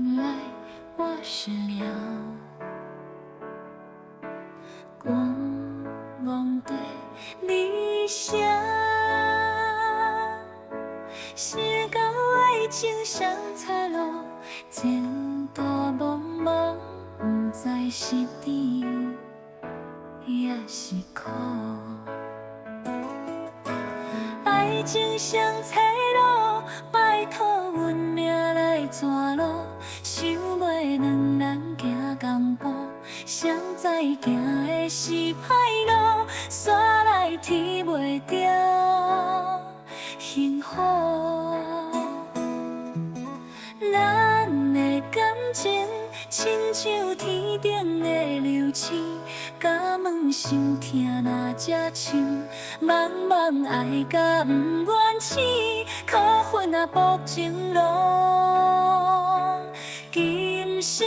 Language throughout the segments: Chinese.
原来我是鸟，光光的理想，是到爱情上彩路，前途茫茫，不知是甜也是苦。爱情上彩路，拜托运命来带路，想袂两人行同步，谁知行的是歹路，煞来天袂着幸福。咱的感情亲像天顶的流星，甲问心痛若才深，茫茫爱甲不愿醒，苦恨啊薄情路，今生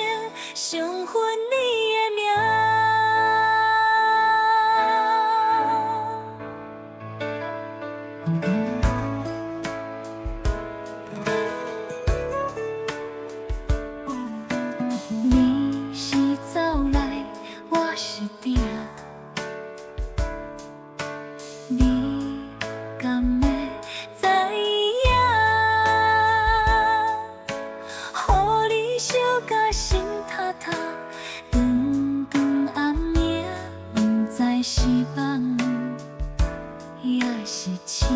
相分你的名。你是走来，我是定，你敢会知影？予你烧甲心塌塌，长长暗暝，不知是梦也是醒。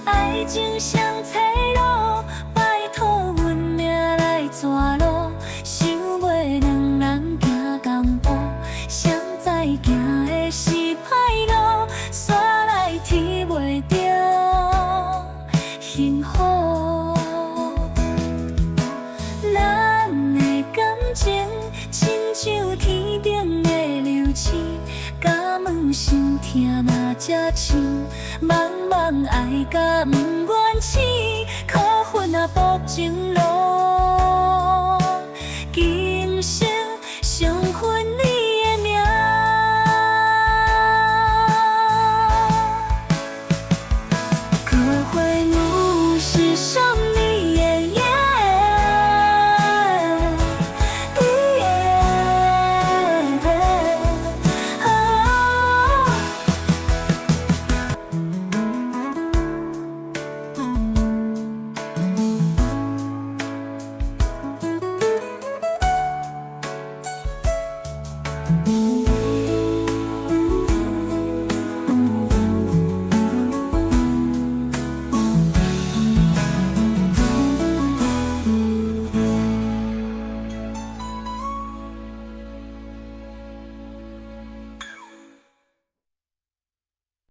爱情上彩路，拜托运命来带路，想袂两人行同步，谁知行的是歹路，煞来天袂着幸福。咱的感情亲像天顶的流星，甲问心痛若才深，茫茫爱甲不愿醒，苦恨啊薄情路，今生相分你的名。可会怒是伤你的眼，